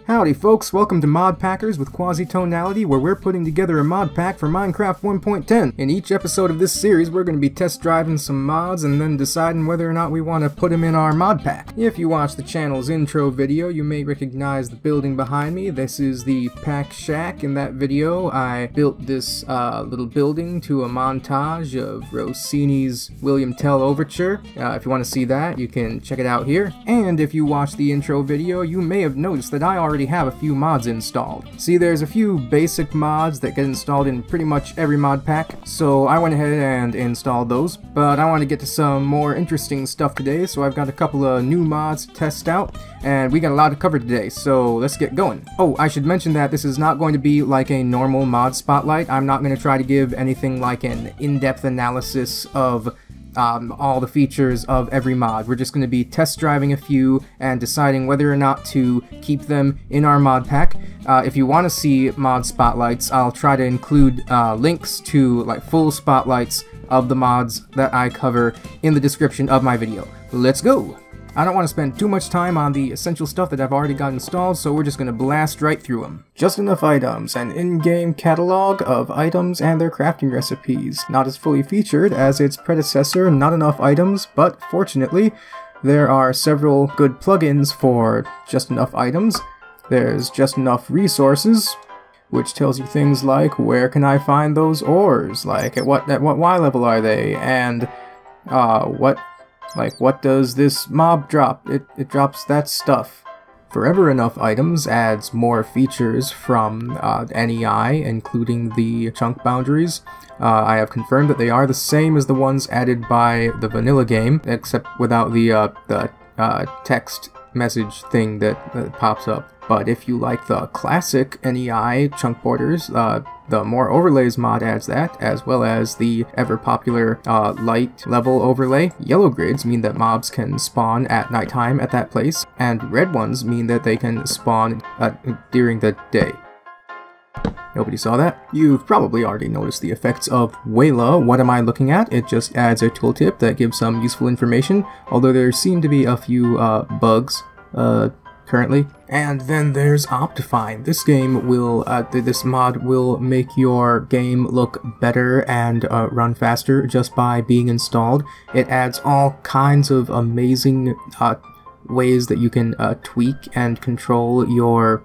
Howdy folks, welcome to Modpackers with Quasi-Tonality, where we're putting together a mod pack for Minecraft 1.10. In each episode of this series, we're going to be test driving some mods and then deciding whether or not we want to put them in our mod pack. If you watch the channel's intro video, you may recognize the building behind me. This is the Pack Shack. In that video, I built this little building to a montage of Rossini's William Tell Overture. If you want to see that, you can check it out here. And if you watch the intro video, you may have noticed that I already have a few mods installed. See, there's a few basic mods that get installed in pretty much every mod pack, so I went ahead and installed those, but I want to get to some more interesting stuff today, so I've got a couple of new mods to test out, and we got a lot to cover today, so let's get going. Oh, I should mention that this is not going to be like a normal mod spotlight. I'm not going to try to give anything like an in-depth analysis of all the features of every mod. We're just going to be test driving a few and deciding whether or not to keep them in our mod pack. If you want to see mod spotlights, I'll try to include links to like full spotlights of the mods that I cover in the description of my video. Let's go! I don't want to spend too much time on the essential stuff that I've already got installed, so we're just going to blast right through them. Just enough items, an in-game catalog of items and their crafting recipes. Not as fully featured as its predecessor, Not Enough Items, but fortunately, there are several good plugins for Just Enough Items. There's Just Enough Resources, which tells you things like, where can I find those ores? Like, at what Y level are they? And, what does this mob drop? It drops that stuff. Forever Enough Items adds more features from NEI, including the chunk boundaries. I have confirmed that they are the same as the ones added by the vanilla game, except without the text message thing that pops up. But if you like the classic NEI chunk borders, the More Overlays mod adds that, as well as the ever-popular light level overlay. Yellow grids mean that mobs can spawn at nighttime at that place, and red ones mean that they can spawn during the day. Nobody saw that? You've probably already noticed the effects of Wayla. What am I looking at? It just adds a tooltip that gives some useful information, although there seem to be a few bugs currently. And then there's Optifine. This game will, this mod will make your game look better and run faster just by being installed. It adds all kinds of amazing ways that you can tweak and control your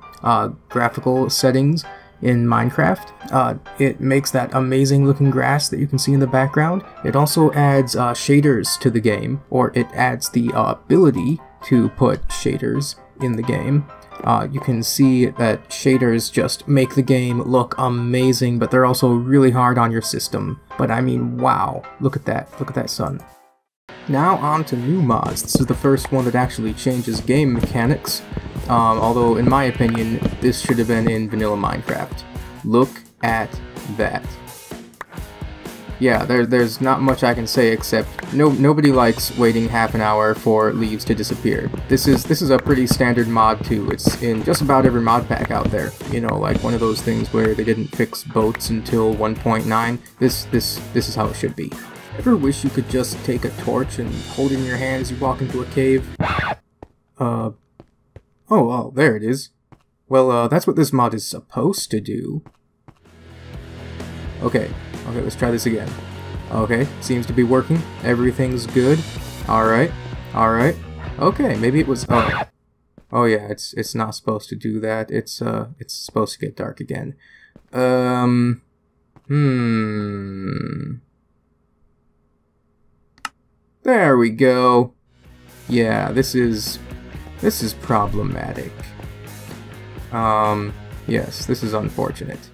graphical settings in Minecraft. It makes that amazing looking grass that you can see in the background. It also adds shaders to the game, or it adds the ability to put shaders in the game. You can see that shaders just make the game look amazing, but they're also really hard on your system. But I mean, wow, look at that sun. Now on to new mods. This is the first one that actually changes game mechanics, although in my opinion this should have been in vanilla Minecraft. Look at that. Yeah, there's not much I can say except nobody likes waiting half an hour for leaves to disappear. This is a pretty standard mod too. It's in just about every mod pack out there. You know, like one of those things where they didn't fix boats until 1.9. This is how it should be. Ever wish you could just take a torch and hold it in your hand as you walk into a cave? Oh, well, there it is. Well, that's what this mod is supposed to do. Okay, let's try this again. Okay, seems to be working. Everything's good. Alright. Okay, maybe it was... Oh yeah, it's not supposed to do that. It's supposed to get dark again. There we go. Yeah, this is problematic. Yes, this is unfortunate.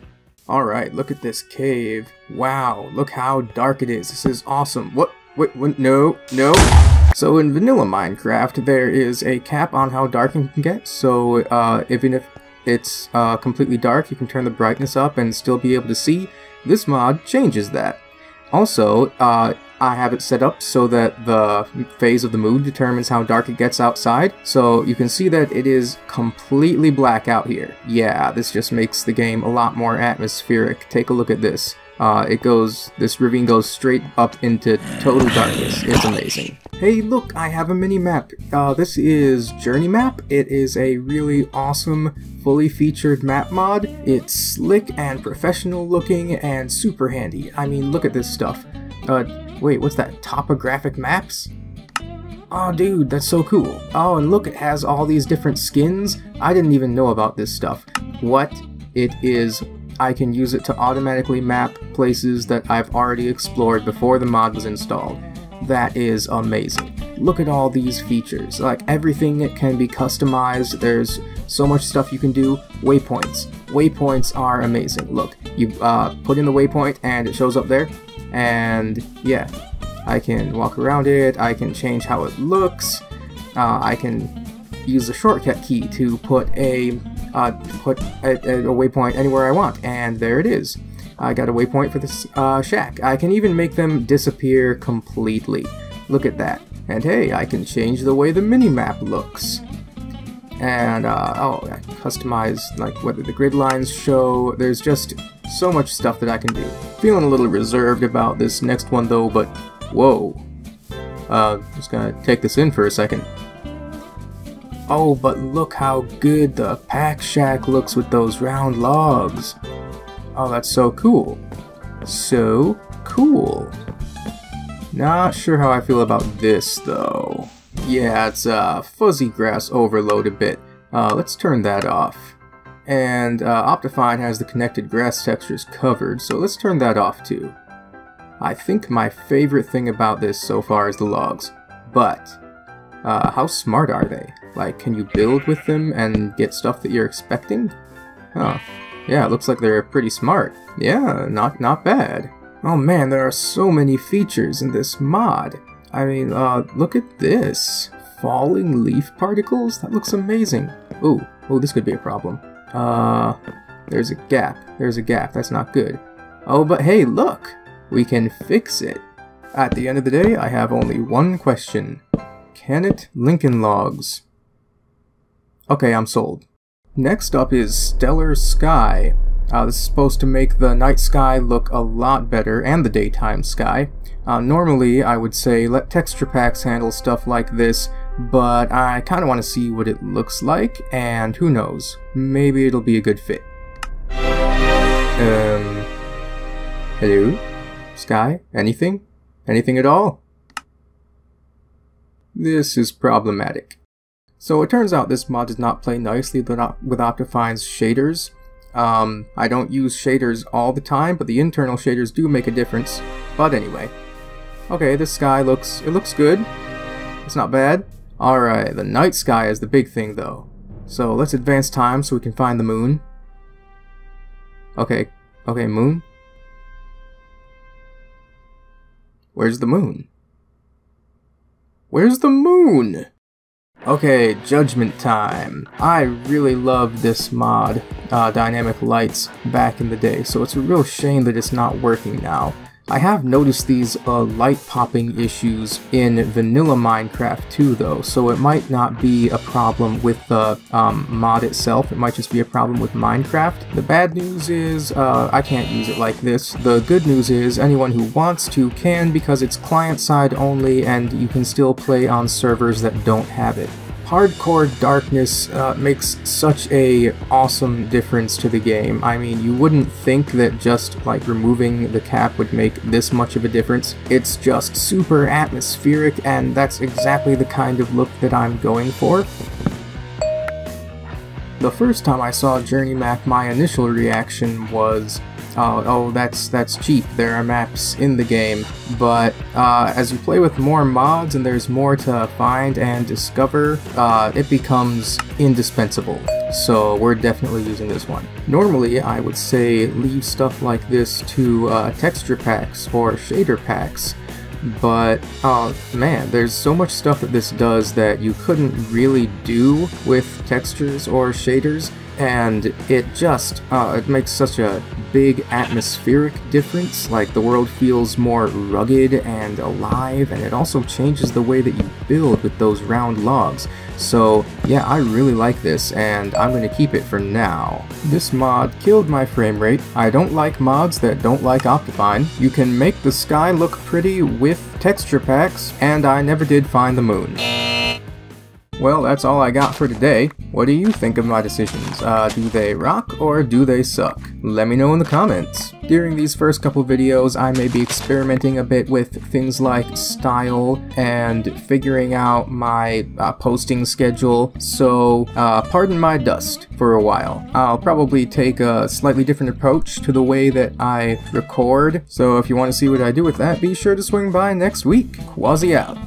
Alright, look at this cave. Wow, look how dark it is. This is awesome. What? Wait, no. So in vanilla Minecraft, there is a cap on how dark it can get. So even if it's completely dark, you can turn the brightness up and still be able to see. This mod changes that. Also, I have it set up so that the phase of the moon determines how dark it gets outside, so you can see that it is completely black out here. Yeah, this just makes the game a lot more atmospheric. Take a look at this. This ravine goes straight up into total darkness. It's amazing. Hey look, I have a mini-map. This is Journey Map. It is a really awesome, fully featured map mod. It's slick and professional looking and super handy. I mean, look at this stuff. Wait, what's that? Topographic maps? Oh dude, that's so cool. Oh, and look, it has all these different skins. I didn't even know about this stuff. What it is, I can use it to automatically map places that I've already explored before the mod was installed. That is amazing. Look at all these features. Like, everything can be customized. There's so much stuff you can do. Waypoints. Waypoints are amazing. Look, you put in the waypoint and it shows up there. And yeah, I can walk around it. I can change how it looks. I can use the shortcut key to put a waypoint anywhere I want. And there it is. I got a waypoint for this shack. I can even make them disappear completely. Look at that. And hey, I can change the way the minimap looks. And, oh, I customize, like, whether the grid lines show. There's just so much stuff that I can do. Feeling a little reserved about this next one, though, but whoa. Just gonna take this in for a second. Oh, but look how good the pack shack looks with those round logs. Oh, that's so cool. So cool. Not sure how I feel about this, though. Yeah, it's fuzzy grass overload a bit. Let's turn that off. And Optifine has the connected grass textures covered, so let's turn that off too. I think my favorite thing about this so far is the logs. But, how smart are they? Like, can you build with them and get stuff that you're expecting? Oh. Yeah, it looks like they're pretty smart. Yeah, not bad. Oh man, there are so many features in this mod. I mean, look at this. Falling leaf particles? That looks amazing. Ooh, this could be a problem. There's a gap. There's a gap. That's not good. Oh, but hey, look! We can fix it. At the end of the day, I have only one question. Can it Lincoln logs? Okay, I'm sold. Next up is Stellar Sky. This is supposed to make the night sky look a lot better, and the daytime sky. Normally, I would say let texture packs handle stuff like this, but I kind of want to see what it looks like, and who knows, maybe it'll be a good fit. Hello? Sky? Anything? Anything at all? This is problematic. So it turns out this mod does not play nicely with Optifine's shaders. I don't use shaders all the time, but the internal shaders do make a difference. But anyway. Okay, this sky looks good. It's not bad. Alright, the night sky is the big thing though. So let's advance time so we can find the moon. Okay, moon. Where's the moon? Where's the moon? Okay, judgment time. I really loved this mod, Dynamic Lights, back in the day, so it's a real shame that it's not working now. I have noticed these light popping issues in vanilla Minecraft too though, so it might not be a problem with the mod itself, it might just be a problem with Minecraft. The bad news is I can't use it like this. The good news is anyone who wants to can, because it's client-side only and you can still play on servers that don't have it. Hardcore darkness makes such a awesome difference to the game. I mean, you wouldn't think that just like removing the cap would make this much of a difference. It's just super atmospheric, and that's exactly the kind of look that I'm going for. The first time I saw Journey Map, my initial reaction was, oh, that's cheap, there are maps in the game. But as you play with more mods and there's more to find and discover, it becomes indispensable. So we're definitely using this one. Normally, I would say leave stuff like this to texture packs or shader packs. But, man, there's so much stuff that this does that you couldn't really do with textures or shaders, and it just, it makes such a big atmospheric difference. Like, the world feels more rugged and alive, and it also changes the way that you build with those round logs. So yeah, I really like this, and I'm going to keep it for now. This mod killed my frame rate. I don't like mods that don't like Optifine. You can make the sky look pretty with texture packs, and I never did find the moon. Well, that's all I got for today. What do you think of my decisions? Do they rock or do they suck? Let me know in the comments. During these first couple videos, I may be experimenting a bit with things like style and figuring out my posting schedule, so pardon my dust for a while. I'll probably take a slightly different approach to the way that I record, so if you want to see what I do with that, be sure to swing by next week. Quasi out.